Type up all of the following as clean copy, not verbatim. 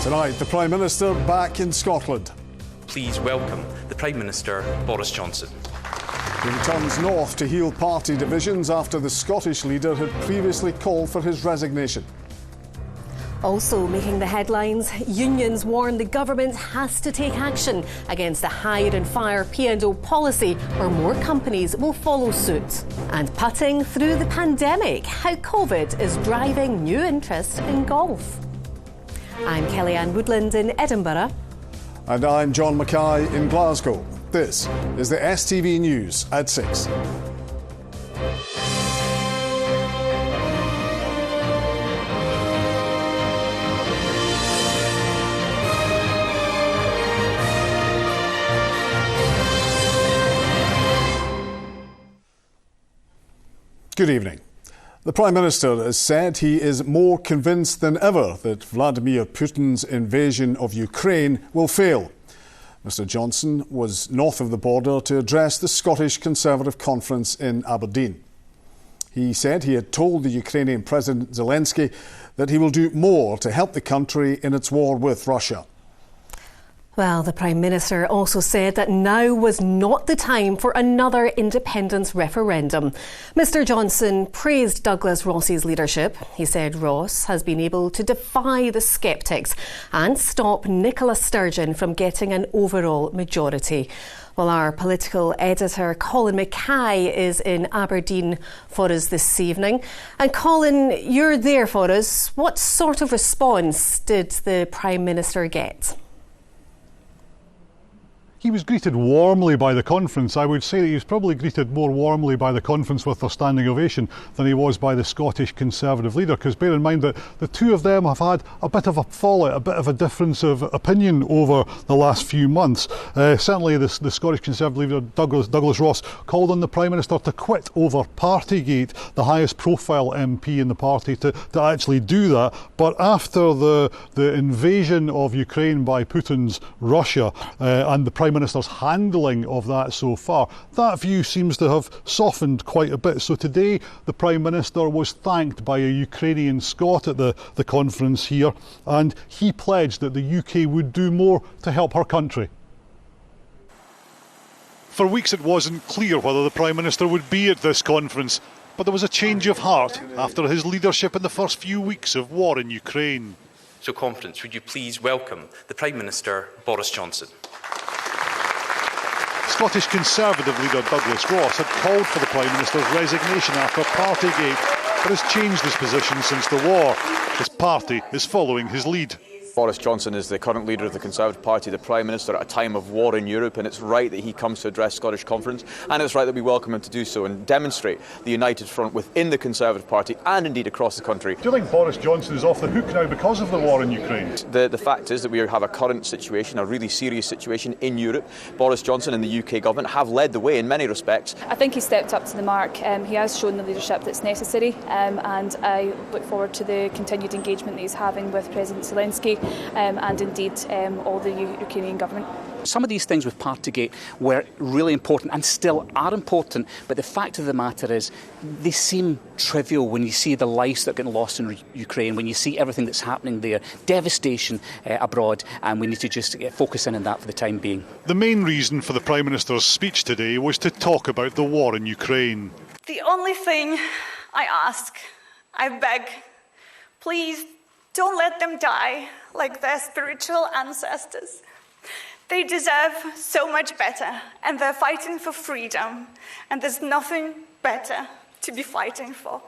Tonight, the Prime Minister back in Scotland. Please welcome the Prime Minister, Boris Johnson. He returns north to heal party divisions after the Scottish leader had previously called for his resignation. Also making the headlines, unions warn the government has to take action against the hire and fire P&O policy or more companies will follow suit. And putting through the pandemic, how COVID is driving new interest in golf. I'm Kellyanne Woodland in Edinburgh. And I'm John Mackay in Glasgow. This is the STV News at 6. Good evening. The Prime Minister has said he is more convinced than ever that Vladimir Putin's invasion of Ukraine will fail. Mr Johnson was north of the border to address the Scottish Conservative Conference in Aberdeen. He said he had told the Ukrainian President Zelensky that he will do more to help the country in its war with Russia. Well, the Prime Minister also said that now was not the time for another independence referendum. Mr Johnson praised Douglas Ross's leadership. He said Ross has been able to defy the sceptics and stop Nicola Sturgeon from getting an overall majority. Well, our political editor, Colin Mackay, is in Aberdeen for us this evening. And Colin, you're there for us. What sort of response did the Prime Minister get? He was greeted warmly by the conference. I would say that he was probably greeted more warmly by the conference with their standing ovation than he was by the Scottish Conservative leader, because bear in mind that the two of them have had a bit of a fallout, a bit of a difference of opinion over the last few months. Certainly the Scottish Conservative leader Douglas Ross called on the Prime Minister to quit over Partygate, the highest profile MP in the party, to actually do that. But after the invasion of Ukraine by Putin's Russia and the Prime Minister's handling of that so far, that view seems to have softened quite a bit. So today the Prime Minister was thanked by a Ukrainian Scot at the conference here, and he pledged that the UK would do more to help her country. For weeks it wasn't clear whether the Prime Minister would be at this conference, but there was a change of heart after his leadership in the first few weeks of war in Ukraine. So, Conference, would you please welcome the Prime Minister, Boris Johnson. Scottish Conservative leader Douglas Ross had called for the Prime Minister's resignation after Partygate, but has changed his position since the war. His party is following his lead. Boris Johnson is the current leader of the Conservative Party, the Prime Minister at a time of war in Europe, and it's right that he comes to address Scottish Conference, and it's right that we welcome him to do so and demonstrate the united front within the Conservative Party and indeed across the country. Do you think Boris Johnson is off the hook now because of the war in Ukraine? The fact is that we have a current situation, a really serious situation in Europe. Boris Johnson and the UK government have led the way in many respects. I think he's stepped up to the mark. He has shown the leadership that's necessary, and I look forward to the continued engagement that he's having with President Zelensky and indeed all the Ukrainian government. Some of these things with Partygate were really important and still are important, but the fact of the matter is they seem trivial when you see the lives that are getting lost in Ukraine, when you see everything that's happening there, devastation abroad, and we need to just focus in on that for the time being. The main reason for the Prime Minister's speech today was to talk about the war in Ukraine. The only thing I ask, I beg, please don't let them die like their spiritual ancestors. They deserve so much better, and they're fighting for freedom, and there's nothing better to be fighting for.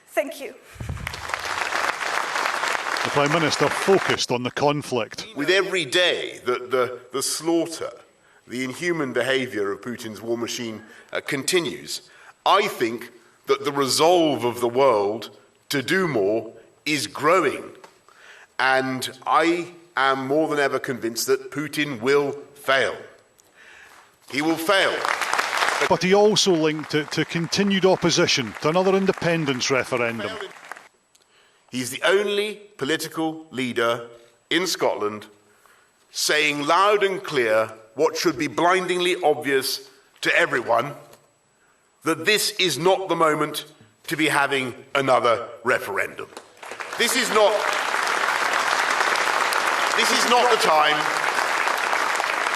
Thank you. The Prime Minister focused on the conflict. With every day that the slaughter, the inhuman behaviour of Putin's war machine continues, I think that the resolve of the world to do more is growing. And I am more than ever convinced that Putin will fail. He will fail. But he also linked it to continued opposition to another independence referendum. He's the only political leader in Scotland saying loud and clear what should be blindingly obvious to everyone, that this is not the moment to be having another referendum. This is not This is not the time.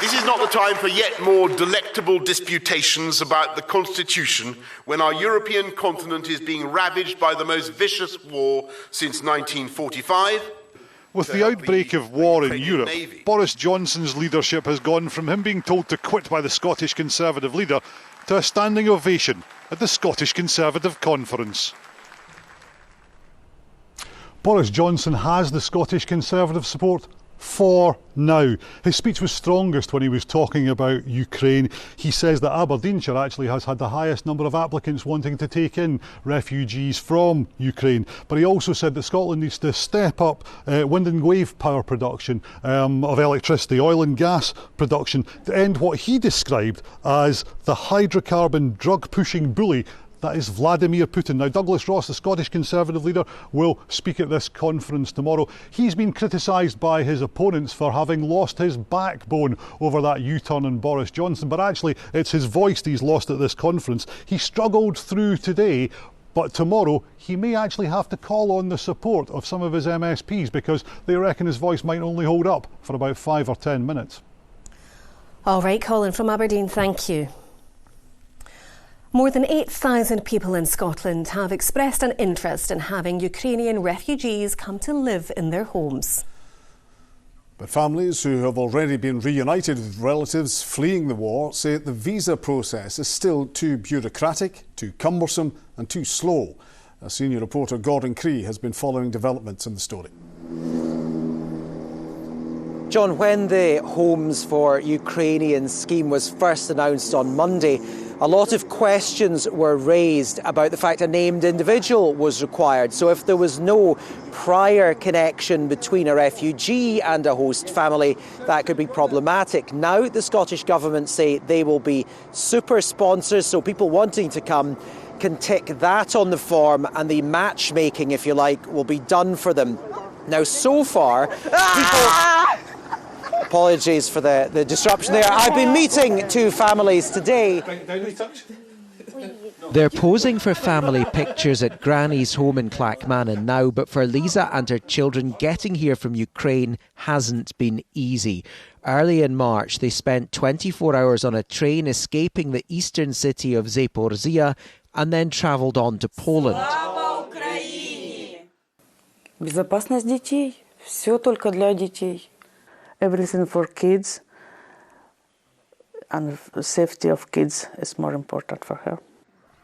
This is not the time for yet more delectable disputations about the Constitution when our European continent is being ravaged by the most vicious war since 1945. With the outbreak of war in Europe, Boris Johnson's leadership has gone from him being told to quit by the Scottish Conservative leader to a standing ovation at the Scottish Conservative Conference. Boris Johnson has the Scottish Conservative support for now. His speech was strongest when he was talking about Ukraine. He says that Aberdeenshire actually has had the highest number of applicants wanting to take in refugees from Ukraine. But he also said that Scotland needs to step up wind and wave power production of electricity, oil and gas production, to end what he described as the hydrocarbon drug-pushing bully that is Vladimir Putin. Now, Douglas Ross, the Scottish Conservative leader, will speak at this conference tomorrow. He's been criticised by his opponents for having lost his backbone over that U-turn on Boris Johnson, but actually it's his voice that he's lost at this conference. He struggled through today, but tomorrow he may actually have to call on the support of some of his MSPs because they reckon his voice might only hold up for about 5 or 10 minutes. All right, Colin from Aberdeen, thank you. More than 8,000 people in Scotland have expressed an interest in having Ukrainian refugees come to live in their homes. But families who have already been reunited with relatives fleeing the war say the visa process is still too bureaucratic, too cumbersome and too slow. Our senior reporter Gordon Cree has been following developments in the story. John, when the Homes for Ukrainians scheme was first announced on Monday, a lot of questions were raised about the fact a named individual was required. So if there was no prior connection between a refugee and a host family, that could be problematic. Now the Scottish Government say they will be super sponsors, so people wanting to come can tick that on the form and the matchmaking, if you like, will be done for them. Now, so far, people... Apologies for the disruption there. I've been meeting two families today. They're posing for family pictures at Granny's home in Clackmannan now, but for Lisa and her children, getting here from Ukraine hasn't been easy. Early in March, they spent 24 hours on a train escaping the eastern city of Zaporizhia and then travelled on to Poland. Безопасность детей. Все только для детей. Everything for kids, and safety of kids is more important for her.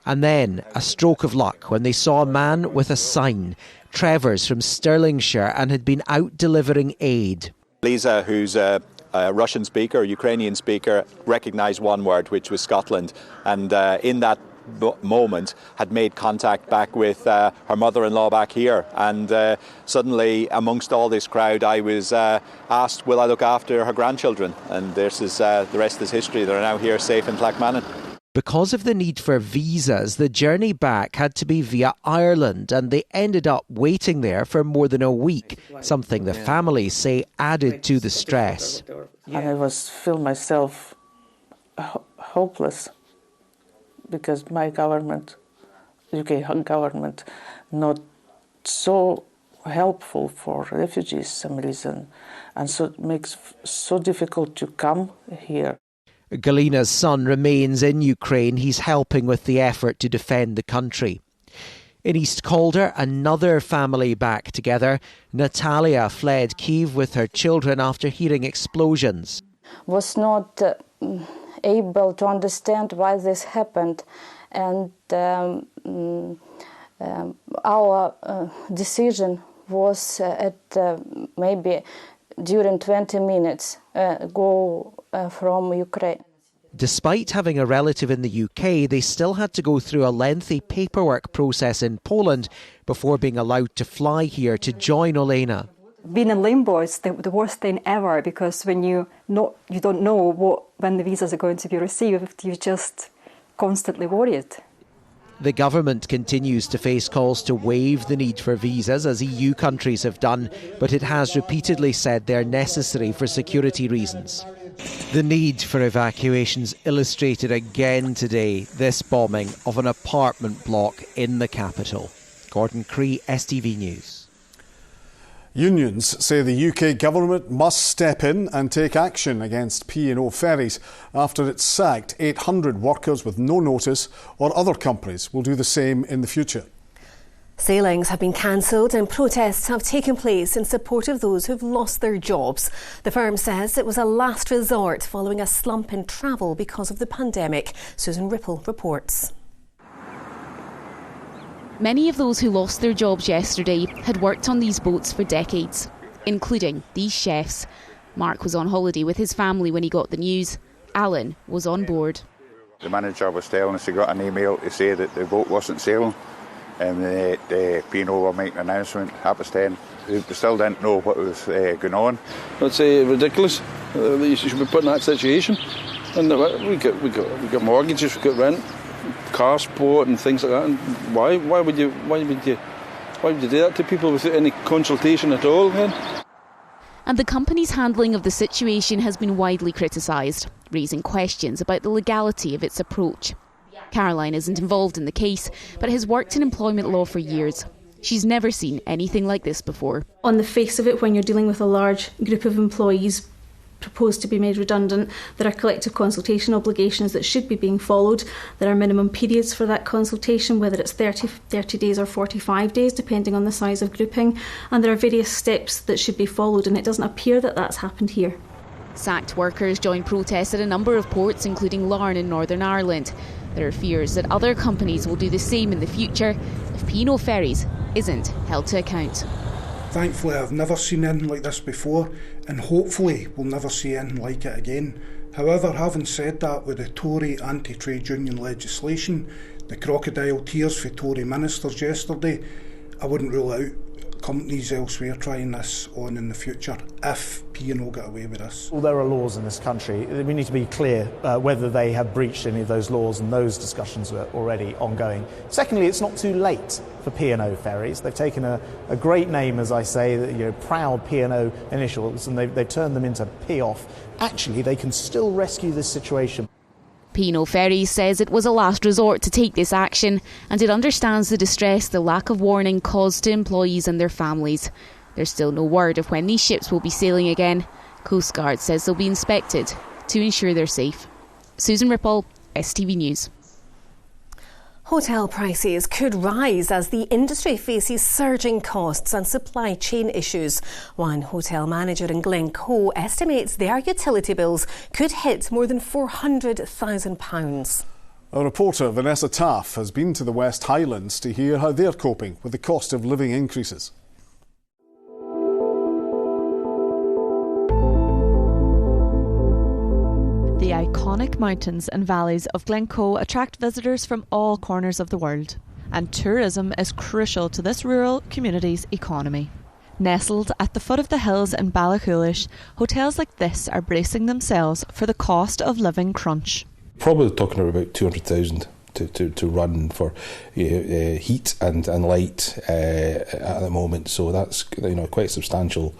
And then a stroke of luck when they saw a man with a sign, Trevor's from Stirlingshire, and had been out delivering aid. Lisa, who's a Russian speaker, Ukrainian speaker, recognised one word, which was Scotland, and in that moment had made contact back with her mother-in-law back here, and suddenly amongst all this crowd I was asked will I look after her grandchildren, and this is the rest is history. They're now here safe in Clackmannan. Because of the need for visas, the journey back had to be via Ireland, and they ended up waiting there for more than a week, something the families say added to the stress. And I feel myself hopeless, because my government, UK government, not so helpful for refugees some reason, and so it makes so difficult to come here. Galina's son remains in Ukraine. He's helping with the effort to defend the country. In East Calder, another family back together. Natalia fled Kyiv with her children after hearing explosions. Was not able to understand why this happened, and our decision was at maybe during 20 minutes go from Ukraine. Despite having a relative in the UK, they still had to go through a lengthy paperwork process in Poland before being allowed to fly here to join Olena. Being in limbo is the worst thing ever, because when you don't know when the visas are going to be received, you're just constantly worried. The government continues to face calls to waive the need for visas, as EU countries have done, but it has repeatedly said they're necessary for security reasons. The need for evacuations illustrated again today, this bombing of an apartment block in the capital. Gordon Cree, STV News. Unions say the UK government must step in and take action against P&O Ferries after it sacked 800 workers with no notice, or other companies will do the same in the future. Sailings have been cancelled and protests have taken place in support of those who've lost their jobs. The firm says it was a last resort following a slump in travel because of the pandemic. Susan Ripple reports. Many of those who lost their jobs yesterday had worked on these boats for decades, including these chefs. Mark was on holiday with his family when he got the news. Alan was on board. The manager was telling us he got an email to say that the boat wasn't sailing and the P&O were making an announcement, 10:30. They still didn't know what was going on. That's ridiculous. You should be put in that situation. And we got mortgages, we got rent, car support and things like that. And why would you do that to people without any consultation at all then? And the company's handling of the situation has been widely criticised, raising questions about the legality of its approach. Caroline isn't involved in the case, but has worked in employment law for years. She's never seen anything like this before. On the face of it, when you're dealing with a large group of employees proposed to be made redundant, there are collective consultation obligations that should be being followed. There are minimum periods for that consultation, whether it's 30 days or 45 days, depending on the size of grouping. And there are various steps that should be followed, and it doesn't appear that that's happened here. Sacked workers joined protests at a number of ports, including Larne in Northern Ireland. There are fears that other companies will do the same in the future if P&O Ferries isn't held to account. Thankfully, I've never seen anything like this before, and hopefully we'll never see anything like it again. However, having said that, with the Tory anti-trade union legislation, the crocodile tears for Tory ministers yesterday, I wouldn't rule out companies elsewhere trying this on in the future if P&O get away with this. Well, there are laws in this country. We need to be clear whether they have breached any of those laws, and those discussions are already ongoing. Secondly, it's not too late for P&O Ferries. They've taken a great name, as I say, proud P&O initials, and they've turned them into P-off. Actually, they can still rescue this situation. P&O Ferries says it was a last resort to take this action, and it understands the distress the lack of warning caused to employees and their families. There's still no word of when these ships will be sailing again. Coast Guard says they'll be inspected to ensure they're safe. Susan Ripple, STV News. Hotel prices could rise as the industry faces surging costs and supply chain issues. One hotel manager in Glasgow estimates their utility bills could hit more than £400,000. Our reporter Vanessa Taff has been to the West Highlands to hear how they're coping with the cost of living increases. The iconic mountains and valleys of Glasgow attract visitors from all corners of the world, and tourism is crucial to this rural community's economy. Nestled at the foot of the hills in Ballachulish, hotels like this are bracing themselves for the cost of living crunch. Probably talking about 200,000 to run for heat and light at the moment, so that's quite a substantial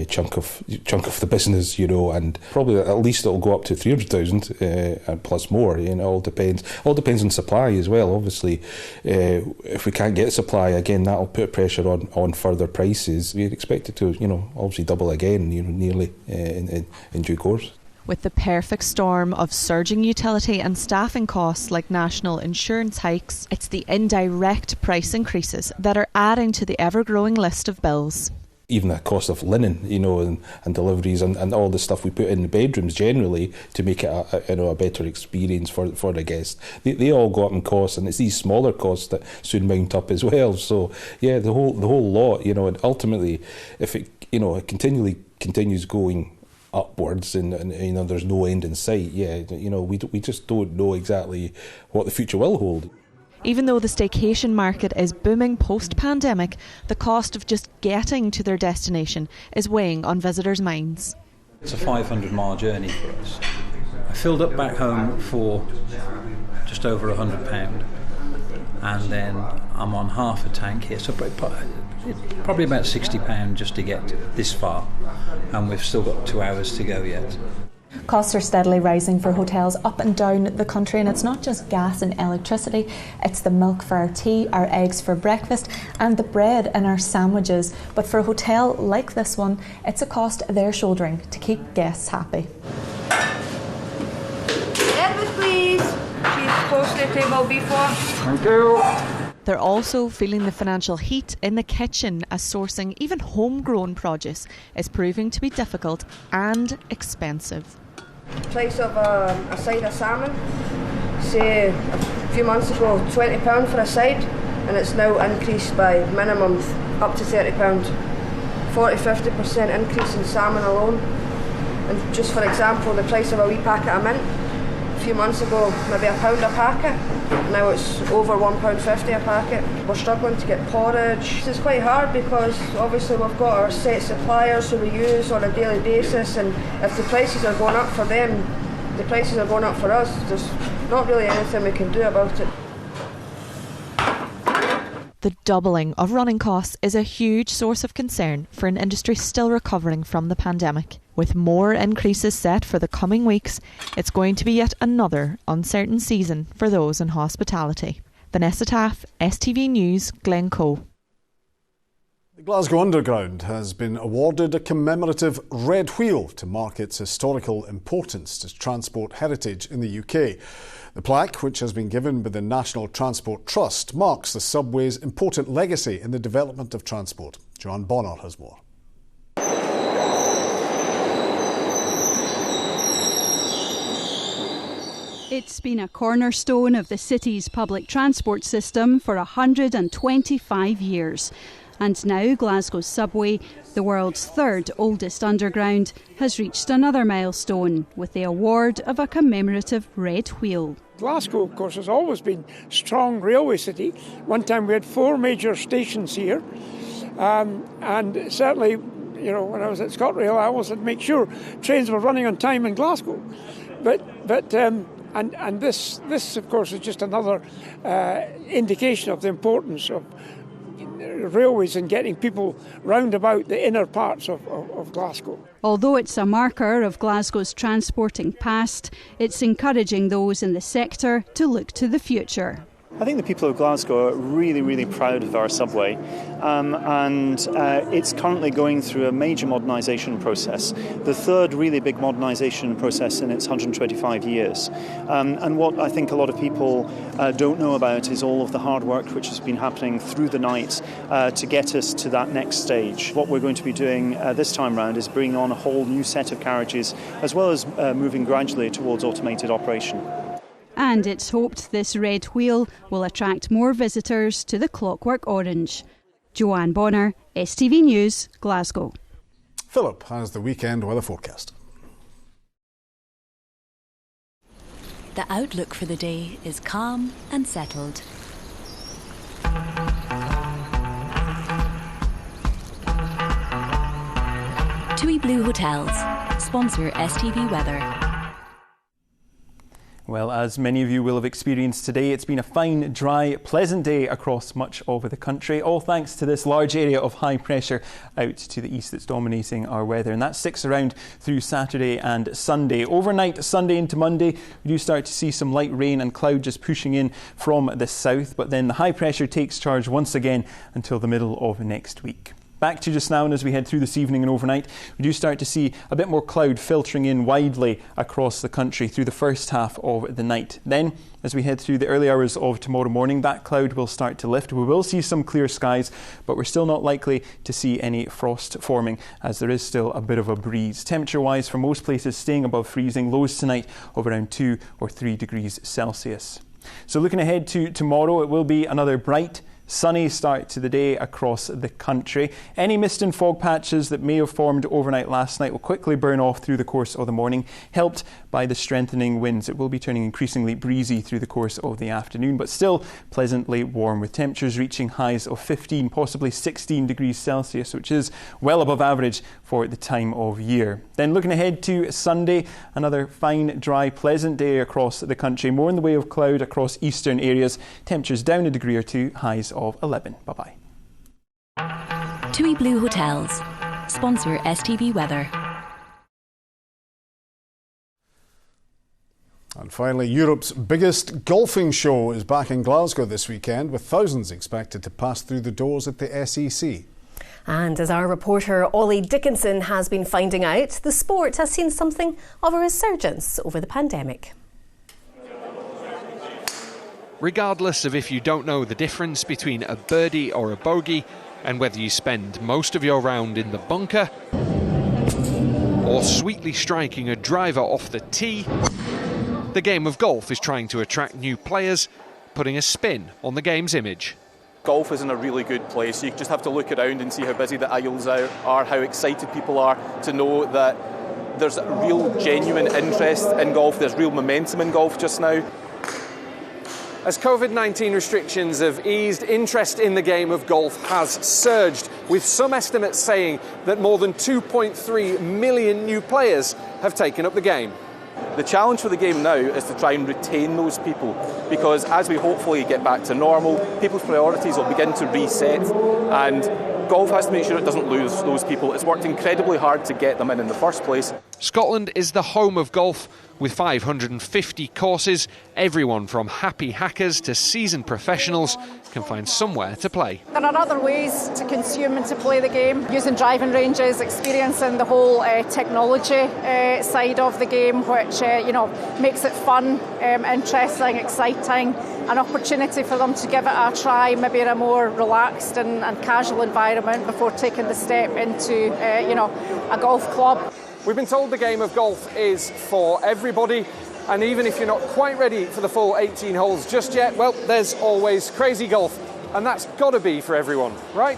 chunk of the business, and probably at least it'll go up to 300,000 and plus more. All depends on supply as well. Obviously, if we can't get supply again, that'll put pressure on further prices. We expect it to obviously double again, nearly in due course. With the perfect storm of surging utility and staffing costs like national insurance hikes, it's the indirect price increases that are adding to the ever-growing list of bills. Even the cost of linen, and deliveries and all the stuff we put in the bedrooms generally to make it a better experience for the guests. They all go up in cost, and it's these smaller costs that soon mount up as well. So yeah, the whole lot, and ultimately, if it it continues going upwards and there's no end in sight, we just don't know exactly what the future will hold. Even though the staycation market is booming post-pandemic, the cost of just getting to their destination is weighing on visitors' minds. It's a 500-mile journey for us. I filled up back home for just over £100, and then I'm on half a tank here, so probably about £60 just to get this far, and we've still got 2 hours to go yet. Costs are steadily rising for hotels up and down the country, and it's not just gas and electricity, it's the milk for our tea, our eggs for breakfast and the bread in our sandwiches. But for a hotel like this one, it's a cost they're shouldering to keep guests happy. Edward, please. She's close to the table before. Thank you. They're also feeling the financial heat in the kitchen as sourcing even homegrown produce is proving to be difficult and expensive. Price of a side of salmon, say a few months ago £20 for a side, and it's now increased by minimum up to £30. 40-50% increase in salmon alone. And just for example, the price of a wee packet of mint, a few months ago maybe £1 a packet, now it's over £1.50 a packet. We're struggling to get porridge. It's quite hard because obviously we've got our set suppliers who we use on a daily basis, and if the prices are going up for them, the prices are going up for us. There's not really anything we can do about it. The doubling of running costs is a huge source of concern for an industry still recovering from the pandemic. With more increases set for the coming weeks, it's going to be yet another uncertain season for those in hospitality. Vanessa Taff, STV News, Glencoe. The Glasgow Underground has been awarded a commemorative red wheel to mark its historical importance to transport heritage in the UK. The plaque, which has been given by the National Transport Trust, marks the subway's important legacy in the development of transport. Joanne Bonner has more. It's been a cornerstone of the city's public transport system for 125 years. And now Glasgow's subway, the world's third oldest underground, has reached another milestone with the award of a commemorative red wheel. Glasgow, of course, has always been a strong railway city. One time we had 4 major stations here, and certainly, you know, when I was at ScotRail, I always had to make sure trains were running on time in Glasgow. And this, of course, is just another indication of the importance of railways and getting people round about the inner parts of Glasgow. Although it's a marker of Glasgow's transporting past, it's encouraging those in the sector to look to the future. I think the people of Glasgow are really, really proud of our subway, and it's currently going through a major modernisation process, the third really big modernisation process in its 125 years. And what I think a lot of people don't know about is all of the hard work which has been happening through the night to get us to that next stage. What we're going to be doing this time round is bringing on a whole new set of carriages, as well as moving gradually towards automated operation. And it's hoped this red wheel will attract more visitors to the Clockwork Orange. Joanne Bonner, STV News, Glasgow. Philip has the weekend weather forecast. The outlook for the day is calm and settled. TUI Blue Hotels sponsor STV Weather. Well, as many of you will have experienced today, it's been a fine, dry, pleasant day across much of the country, all thanks to this large area of high pressure out to the east that's dominating our weather, and that sticks around through Saturday and Sunday. Overnight, Sunday into Monday, we do start to see some light rain and cloud just pushing in from the south, but then the high pressure takes charge once again until the middle of next week. Back to just now, and as we head through this evening and overnight, we do start to see a bit more cloud filtering in widely across the country through the first half of the night. Then, as we head through the early hours of tomorrow morning, that cloud will start to lift. We will see some clear skies, but we're still not likely to see any frost forming, as there is still a bit of a breeze. Temperature-wise, for most places staying above freezing, lows tonight of around 2 or 3 degrees Celsius. So looking ahead to tomorrow, it will be another bright, sunny start to the day across the country. Any mist and fog patches that may have formed overnight last night will quickly burn off through the course of the morning, helped by the strengthening winds. It will be turning increasingly breezy through the course of the afternoon, but still pleasantly warm, with temperatures reaching highs of 15, possibly 16 degrees Celsius, which is well above average for the time of year. Then looking ahead to Sunday, another fine, dry, pleasant day across the country. More in the way of cloud across eastern areas. Temperatures down a degree or two, highs of 11. Bye-bye. TUI Blue Hotels sponsor STV Weather. And finally, Europe's biggest golfing show is back in Glasgow this weekend, with thousands expected to pass through the doors at the SEC. And as our reporter Ollie Dickinson has been finding out, the sport has seen something of a resurgence over the pandemic. Regardless of if you don't know the difference between a birdie or a bogey, and whether you spend most of your round in the bunker or sweetly striking a driver off the tee, the game of golf is trying to attract new players, putting a spin on the game's image. Golf is in a really good place. You just have to look around and see how busy the aisles are, how excited people are to know that there's a real genuine interest in golf, there's real momentum in golf just now. As COVID-19 restrictions have eased, interest in the game of golf has surged, with some estimates saying that more than 2.3 million new players have taken up the game. The challenge for the game now is to try and retain those people, because as we hopefully get back to normal, people's priorities will begin to reset, and golf has to make sure it doesn't lose those people. It's worked incredibly hard to get them in the first place. Scotland is the home of golf, with 550 courses. Everyone from happy hackers to seasoned professionals can find somewhere to play. There are other ways to consume and to play the game, using driving ranges, experiencing the whole technology side of the game, which makes it fun, interesting, exciting, an opportunity for them to give it a try, maybe in a more relaxed and casual environment before taking the step into a golf club. We've been told the game of golf is for everybody, and even if you're not quite ready for the full 18 holes just yet, well, there's always crazy golf, and that's got to be for everyone, right?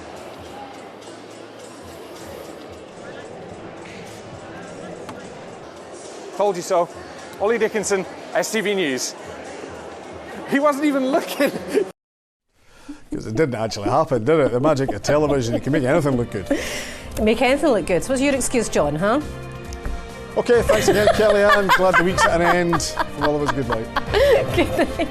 Told you so. Ollie Dickinson, STV News. He wasn't even looking. Because it didn't actually happen, did it? The magic of television, you can make anything look good. Make anything look good. So what's your excuse, John, huh? OK, thanks again, Kellyanne. Glad the week's at an end. From all of us, good night. Good night.